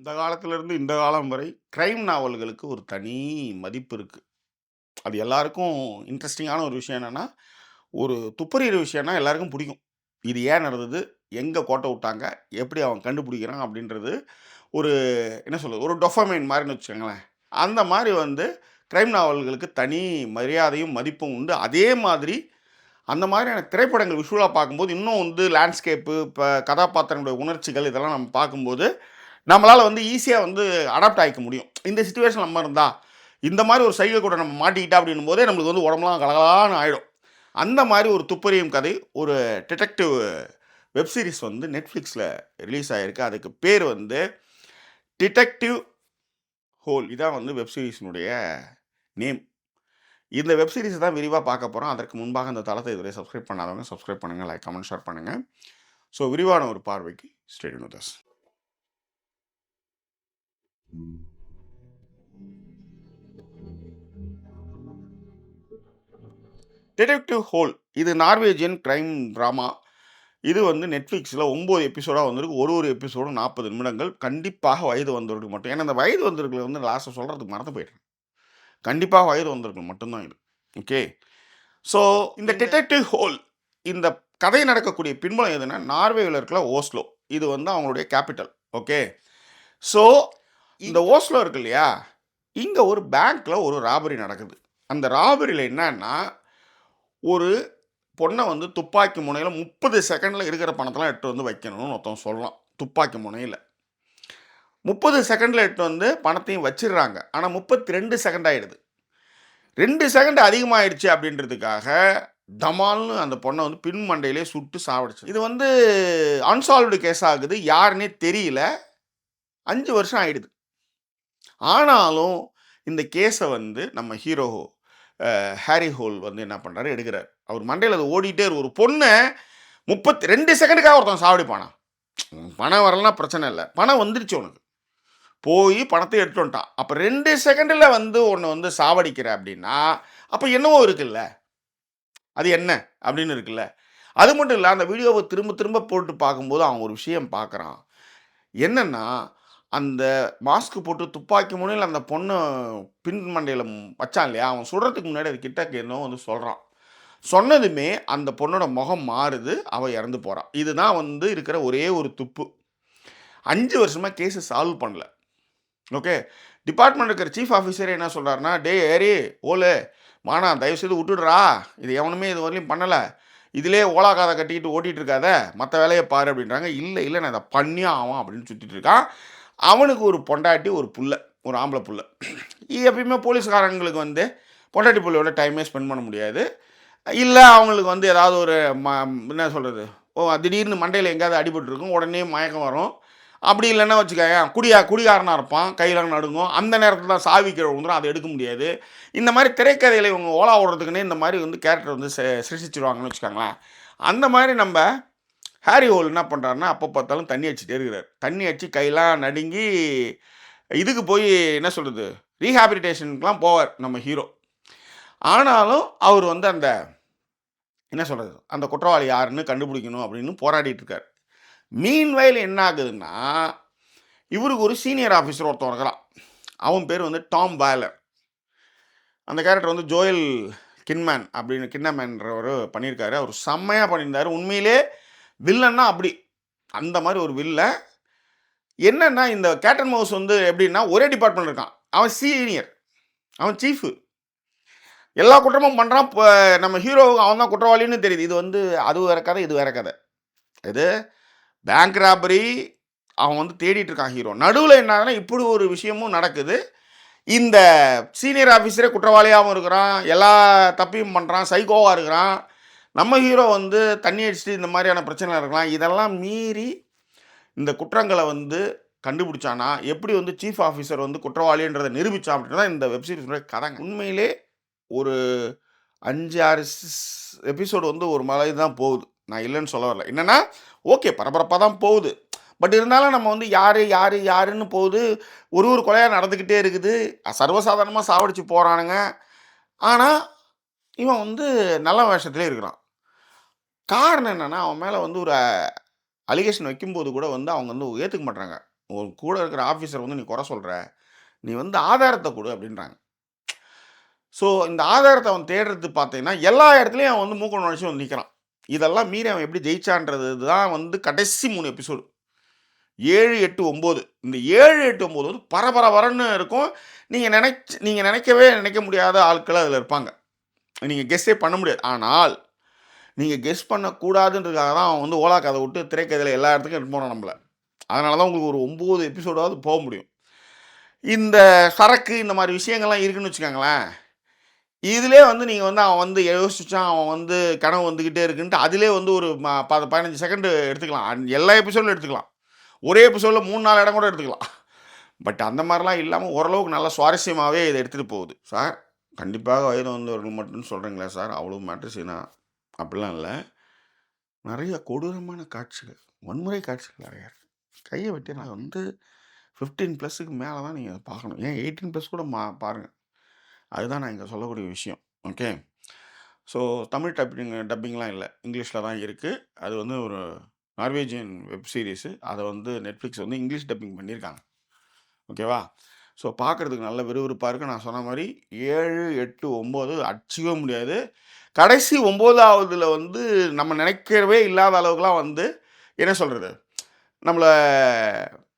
அந்த காலத்திலேருந்து இந்த காலம் வரை கிரைம் நாவல்களுக்கு ஒரு தனி மதிப்பு இருக்கு. அது எல்லாருக்கும் இன்ட்ரஸ்டிங்கான ஒரு விஷயம் என்னன்னா, ஒரு துப்பறியிற விஷயம்னா எல்லாருக்கும் பிடிக்கும். இது ஏன் நடந்தது? எங்க கோட்ட விட்டாங்க? எப்படி அவன் கண்டுபிடிக்கிறான்? அப்படின்றது ஒரு என்ன சொல்றது? ஒரு டொபமைன் மாரின்னு வச்சுக்கோங்களேன். அந்த மாரி வந்து கிரைம் நாவல்களுக்கு தனி மரியாதையும், மதிப்பும் உண்டு. அதே மாதிரி அந்த மாதிரியான திரைப்படங்கள் விஷுவலா பார்க்கும்போது, இன்னும் வந்து லேண்ட்ஸ்கேப்பு, இப்ப கதாபாத்திரங்களுடைய உணர்ச்சிகள் இதெல்லாம் நம்ம பார்க்கும்போது நம்மளால வந்து ஈஸியா வந்து அடாப்ட் ஆயிக்க முடியும். இந்த சிச்சுவேஷன் நம்ம இருந்தா, இந்த மாரி ஒரு சைகை கூட நம்ம மாட்டிக்கிட்டா அப்படின்னும் போதே நம்மளுக்கு வந்து உடம்பெல்லாம் கலகலான்னு ஆயிடும். அந்த மாரி ஒரு துப்பறியும் கதை, ஒரு டிடெக்டிவ் வெப் சீரிஸ் வந்து Netflixல ரிலீஸ் ஆயிருக்கு. அதுக்கு பேர் வந்து டிடெக்டிவ் ஹோல். இதான் வந்து வெப் சீரிஸினுடைய நேம். இந்த வெப் சீரிஸ் தான் விரிவா பார்க்க போறோம். அதற்கு முன்பாக இந்த தளத்தை இதுவரை சப்ஸ்கிரைப் பண்ணாதவங்க சப்ஸ்கிரைப் பண்ணுங்க, லைக், கமெண்ட், ஷேர் பண்ணுங்க. ஸோ விரிவான ஒரு பார்வைக்கு stay tune with us. Detective whole இது நார்வேஜியன் கிரைம் ட்ராமா. இது வந்து நெட்ஃப்ளிக்ஸில் 9 எபிசோடாக வந்திருக்கு. ஒரு எபிசோடும் 40 நிமிடங்கள். கண்டிப்பாக வயது வந்தவர்களுக்கு மட்டும். ஏன்னா அந்த வயது வந்தவர்களை வந்து லாஸ்ட்டாக சொல்கிறதுக்கு மறந்து போயிட்டேன். கண்டிப்பாக வயது வந்தவர்கள் மட்டும்தான் இது. ஓகே. ஸோ இந்த டிடெக்டிவ் ஹோல் இந்த கதை நடக்கக்கூடிய பின்புலம் எதுனா நார்வேவில் இருக்கிற ஓஸ்லோ. இது வந்து அவங்களுடைய கேபிட்டல். ஓகே. ஸோ இந்த ஓஸ்லோ இருக்கு இல்லையா, இங்கே ஒரு பேங்க்கில் ஒரு ராபரி நடக்குது. அந்த ராபரியில் என்னன்னா, ஒரு பொண்ணை வந்து துப்பாக்கி முனையில் 30 செகண்டில் இருக்கிற பணத்தெல்லாம் எடுத்து வந்து வைக்கணும்னு ஒருத்தன் சொல்லலாம். துப்பாக்கி முனையில் 30 செகண்டில் எடுத்து வந்து பணத்தையும் வச்சிடுறாங்க. ஆனால் 32 செகண்ட் ஆகிடுது. 2 செகண்ட் அதிகமாகிடுச்சு அப்படின்றதுக்காக டமால்னு அந்த பொண்ணை வந்து பின் மண்டையிலே சுட்டு சாவடிச்சு. இது வந்து அன்சால்வ்டு கேஸ் ஆகுது. யாருன்னே தெரியல. 5 வருஷம் ஆயிடுது. ஆனாலும் இந்த கேஸை வந்து நம்ம ஹீரோ ஹாரி ஹோல் வந்து என்ன பண்ணுறாரு, எடுக்கிறார். அவர் மண்டையில் அது ஓடிட்டே ஒரு பொண்ணை 32 செகண்டுக்காக ஒருத்தன் சாவடிப்பானா? பணம் வரலன்னா பிரச்சனை இல்லை, பணம் வந்துருச்சு உனக்கு, போய் பணத்தை எடுத்து வந்துட்டான். அப்போ 2 செகண்டில் வந்து ஒன்று வந்து சாவடிக்கிற அப்படின்னா அப்போ என்னவோ இருக்குல்ல, அது என்ன அப்படின்னு இருக்குல்ல. அது மட்டும் இல்லை, அந்த வீடியோவை திரும்ப திரும்ப போட்டு பார்க்கும்போது அவன் ஒரு விஷயம் பார்க்குறான். என்னன்னா, அந்த மாஸ்க் போட்டு துப்பாக்கி முனையில் அந்த பொண்ணு பின் மண்டையில் வச்சான் இல்லையா, அவன் சுடுறதுக்கு முன்னாடி அது கிட்டக்கு என்னவோ வந்து சொல்கிறான். சொன்னதுமே அந்த பொண்ணோட முகம் மாறுது, அவள் இறந்து போகிறான். இதுதான் வந்து இருக்கிற ஒரே ஒரு துப்பு. 5 வருஷமாக கேஸை சால்வ் பண்ணல. ஓகே. டிபார்ட்மெண்ட் இருக்கிற சீஃப் ஆஃபீஸரே என்ன சொல்கிறாருன்னா, டே ஏரி ஓலு மானா தயவுசெய்து விட்டுடுறா, இது எவனுமே இது வரலையும் பண்ணலை, இதிலே ஓலா காதை கட்டிக்கிட்டு ஓட்டிகிட்டு இருக்காத, மற்ற வேலையை பாரு அப்படின்றாங்க. இல்லை இல்லை நான் இதை பண்ணியே ஆவான் அப்படின்னு சுற்றிட்டு இருக்கான். அவனுக்கு ஒரு பொண்டாட்டி, ஒரு புள்ள, ஒரு ஆம்பளை புள்ள. எப்பயுமே போலீஸ்காரங்களுக்கு வந்து பொண்டாட்டி புள்ளையோட டைமே ஸ்பெண்ட் பண்ண முடியாது. இல்லை அவங்களுக்கு வந்து ஏதாவது ஒரு என்ன சொல்கிறது, திடீர்னு மண்டையில் எங்கேயாவது அடிபட்டுருக்கும், உடனே மயக்கம் வரும். அப்படி இல்லைன்னா வச்சுக்கோங்க, குடிகாரனாக இருப்பான், கையில் நடுங்கும், அந்த நேரத்தில் தான் சாவி கீழே விழுந்துரும், அதை எடுக்க முடியாது. இந்த மாதிரி திரைக்கதையில் இவங்க ஓலா ஓடுறதுக்குன்னே இந்த மாதிரி வந்து கேரக்டர் வந்து சிருஷ்டிச்சிருவாங்கன்னு வச்சுக்கோங்களேன். அந்த மாதிரி நம்ம ஹாரி ஹோல் என்ன பண்ணுறாருன்னா, அப்போ பார்த்தாலும் தண்ணி அடிச்சுட்டே இருக்கிறார். தண்ணி அடித்து கையெல்லாம் நடுங்கி இதுக்கு போய் என்ன சொல்கிறது, ரீஹாபிலிட்டேஷனுக்குலாம் போவார் நம்ம ஹீரோ. ஆனாலும் அவர் வந்து அந்த என்ன சொல்கிறது, அந்த குற்றவாளி யாருன்னு கண்டுபிடிக்கணும் அப்படின்னு போராடிட்டு இருக்கார். மீன்வைல் என்ன ஆகுதுன்னா, இவருக்கு ஒரு சீனியர் ஆஃபீஸர் ஒருத்தன் இருக்கிறான். அவன் பேர் வந்து டாம் வேலர். அந்த கேரக்டர் வந்து ஜோயல் கின்னமேன்றவர் பண்ணியிருக்காரு. அவர் செம்மையாக பண்ணியிருந்தார். உண்மையிலே வில்லன்னா அப்படி அந்த மாதிரி ஒரு வில்லன். என்னன்னா இந்த கேட்டன் மவுஸ் வந்து எப்படின்னா ஒரே டிபார்ட்மெண்ட் இருக்கான். அவன் சீனியர், அவன் சீஃபு, எல்லா குற்றமும் பண்ணுறான். இப்போ நம்ம ஹீரோவுக்கு அவன் தான் குற்றவாளின்னு தெரியுது. இது வந்து அது வேற கதை, இது வேற கதை. இது பேங்க் ராபரி, அவன் வந்து தேடிட்டு இருக்கான் ஹீரோ. நடுவில் என்னன்னா இப்படி ஒரு விஷயமும் நடக்குது. இந்த சீனியர் ஆஃபீஸரே குற்றவாளியாகவும் இருக்கிறான், எல்லா தப்பையும் பண்ணுறான், சைக்கோவாக இருக்கிறான். நம்ம ஹீரோ வந்து தண்ணி அடிச்சுட்டு இந்த மாதிரியான பிரச்சனை இருக்கலாம். இதெல்லாம் மீறி இந்த குற்றங்களை வந்து கண்டுபிடிச்சானா, எப்படி வந்து சீஃப் ஆஃபீஸர் வந்து குற்றவாளின்றதை நிரூபித்தான் அப்படின்றத இந்த வெப்சீரிஸுடைய கதைங்க. உண்மையிலே ஒரு 5, 6 எபிசோடு வந்து ஒரு மாதிரி தான் போகுது. நான் இல்லைன்னு சொல்ல வரல. என்னென்னா ஓகே பரபரப்பாக தான் போகுது. பட் இருந்தாலும் நம்ம வந்து யாருன்னு போகுது. ஒரு கொலையாக நடந்துக்கிட்டே இருக்குது. சர்வசாதாரணமாக சாவடிச்சு போகிறானுங்க. ஆனால் இவன் வந்து நல்ல வேஷத்துலேயே இருக்கிறான். காரணம் என்னென்னா, அவன் மேலே வந்து ஒரு அலிகேஷன் வைக்கும்போது கூட வந்து அவங்க வந்து ஏற்றுக்க மாட்டாங்க. ஒரு கூட இருக்கிற ஆஃபீஸர் வந்து நீ குறை சொல்கிற, நீ வந்து ஆதாரத்தை கொடு அப்படின்றாங்க. ஸோ இந்த ஆதாரத்தை அவன் தேடுறது பார்த்தீங்கன்னா எல்லா இடத்துலையும் அவன் வந்து மூக்க நுழைச்சி வந்து நிற்கிறான். இதெல்லாம் மீறி அவன் எப்படி ஜெயிச்சான்றது தான் வந்து கடைசி 3 எபிசோடு 7, 8, 9. இந்த 7, 8, 9 வந்து பரபரன்னு இருக்கும். நீங்கள் நினைக்கவே நினைக்க முடியாத ஆட்கள் அதில் இருப்பாங்க. நீங்கள் கெஸ்ஸே பண்ண முடியாது. ஆனால் நீங்கள் கெஸ் பண்ணக்கூடாதுன்றதுக்காக தான் அவன் வந்து ஓலா கதை விட்டு திரைக்கதையில் எல்லா இடத்துக்கும் எடுத்து போனான் நம்மளை. அதனால தான் உங்களுக்கு ஒரு 9 எபிசோடாவது போக முடியும். இந்த சரக்கு இந்த மாதிரி விஷயங்கள்லாம் இருக்குன்னு வச்சுக்கோங்களேன். இதிலே வந்து நீங்கள் வந்து அவன் வந்து யோசிச்சான், அவன் வந்து கனவு வந்துக்கிட்டே இருக்குன்ட்டு அதிலே வந்து ஒரு 15 செகண்டு எடுத்துக்கலாம். எல்லா எபிசோடும் எடுத்துக்கலாம். ஒரே எபிசோடில் 3, 4 இடம் கூட எடுத்துக்கலாம். பட் அந்த மாதிரிலாம் இல்லாமல் ஓரளவுக்கு நல்லா சுவாரஸ்யமாகவே இதை எடுத்துகிட்டு போகுது. சார் கண்டிப்பாக வயது வந்தவர்கள் மட்டும் சொல்கிறீங்களா சார்? அவ்வளோ மேட்ரு சீனா அப்படிலாம் இல்லை. நிறைய கொடூரமான காட்சிகள், வன்முறை காட்சிகள் நிறையா இருக்குது. கையை வெட்டி நான் வந்து 15+ மேலே தான் நீங்கள் பார்க்கணும். ஏன் 18+ கூட பாருங்கள். அதுதான் நான் இங்கே சொல்லக்கூடிய விஷயம். ஓகே. ஸோ தமிழ் டப்பிங்லாம் இல்லை, இங்கிலீஷில் தான் இருக்குது. அது வந்து ஒரு நார்வேஜியன் வெப் சீரிஸு. அதை வந்து நெட்ஃப்ளிக்ஸ் வந்து இங்கிலீஷ் டப்பிங் பண்ணியிருக்காங்க. ஓகேவா? ஸோ பார்க்குறதுக்கு நல்ல விறுவிறுப்பாக இருக்குது. நான் சொன்ன மாதிரி 7, 8, 9 அடிச்சிக்கவே முடியாது. கடைசி 9ஆவதுல வந்து நம்ம நினைக்கவே இல்லாத அளவுக்குலாம் வந்து என்ன சொல்கிறது, நம்மளை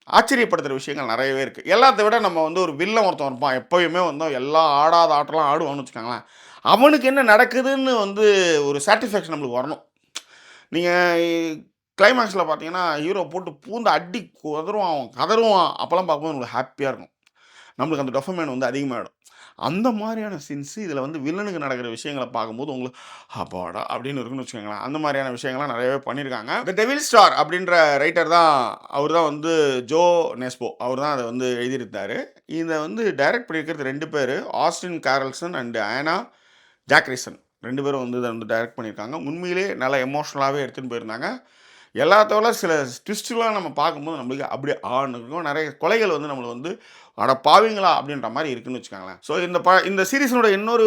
ஆச்சரியப்படுத்துகிற விஷயங்கள் நிறையவே இருக்குது. எல்லாத்த விட நம்ம வந்து ஒரு வில்லன் ஒருத்தன் இருப்பான், எப்போயுமே வந்து எல்லா ஆடாத ஆட்டெல்லாம் ஆடுவான்னு வச்சுக்கோங்களேன். அவனுக்கு என்ன நடக்குதுன்னு வந்து ஒரு சாட்டிஸ்ஃபேக்ஷன் நம்மளுக்கு வரணும். நீங்கள் கிளைமேக்ஸில் பார்த்தீங்கன்னா ஹீரோ போட்டு பூந்து அடி குதருவான், அவன் கதருவான். அப்போல்லாம் பார்க்கும்போது நம்மளுக்கு ஹாப்பியாக இருக்கும். நம்மளுக்கு அந்த டொபமைன் வந்து அதிகமாகிடும். அந்த மாதிரியான சீன்ஸு இதில் வந்து வில்லனுக்கு நடக்கிற விஷயங்களை பார்க்கும்போது உங்களுக்கு அப்பாடா அப்படின்னு இருக்குன்னு வச்சுக்கோங்களேன். அந்த மாதிரியான விஷயங்கள்லாம் நிறையவே பண்ணியிருக்காங்க. த டெவில் ஸ்டார் அப்படின்ற ரைட்டர் தான், அவர் தான் வந்து ஜோ நெஸ்போ, அவர் தான் அதை வந்து எழுதியிருந்தார். இதை வந்து டைரக்ட் பண்ணியிருக்கிறது 2 பேர், ஆஸ்டின் கேரல்சன் அண்ட் ஆனா ஜாக்ரிசன். 2 பேரும் வந்து இதை வந்து டைரக்ட் பண்ணியிருக்காங்க. உண்மையிலே நல்லா எமோஷ்னலாகவே எடுத்துகிட்டு போயிருந்தாங்க. எல்லாத்தோட சில ட்விஸ்ட்டுலாம் நம்ம பார்க்கும்போது நம்மளுக்கு அப்படியே இருக்கும். நிறைய கொலைகள் வந்து நம்மளை வந்து அட பாவீங்களா அப்படின்ற மாதிரி இருக்குன்னு வச்சுக்கோங்களேன். ஸோ இந்த சீரீஸினோட இன்னொரு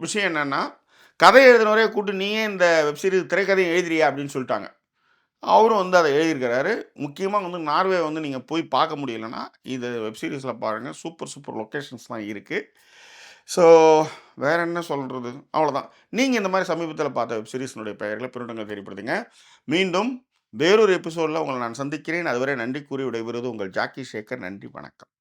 விஷயம் என்னென்னா, கதை எழுதினவரே கூப்பிட்டு நீயே இந்த வெப்சீரிஸ் திரைக்கதையை எழுதுறியா அப்படின்னு சொல்லிட்டாங்க. அவரும் வந்து அதை எழுதியிருக்கிறாரு. முக்கியமாக வந்து நார்வே வந்து நீங்கள் போய் பார்க்க முடியலன்னா இது வெப்சீரிஸில் பாருங்கள். சூப்பர் சூப்பர் லொக்கேஷன்ஸ்லாம் இருக்குது. ஸோ வேறு என்ன சொல்கிறது, அவ்வளோதான். நீங்கள் இந்த மாதிரி சமீபத்தில் பார்த்த வெப்சீரிஸினுடைய பெயர்களை பின்னூட்டங்கள் தெரியப்படுத்துங்க. மீண்டும் வேறொரு எபிசோடில் உங்களை நான் சந்திக்கிறேன். அதுவரை நன்றி கூறி விடைபெறுவது உங்கள் ஜாக்கி சேகர். நன்றி, வணக்கம்.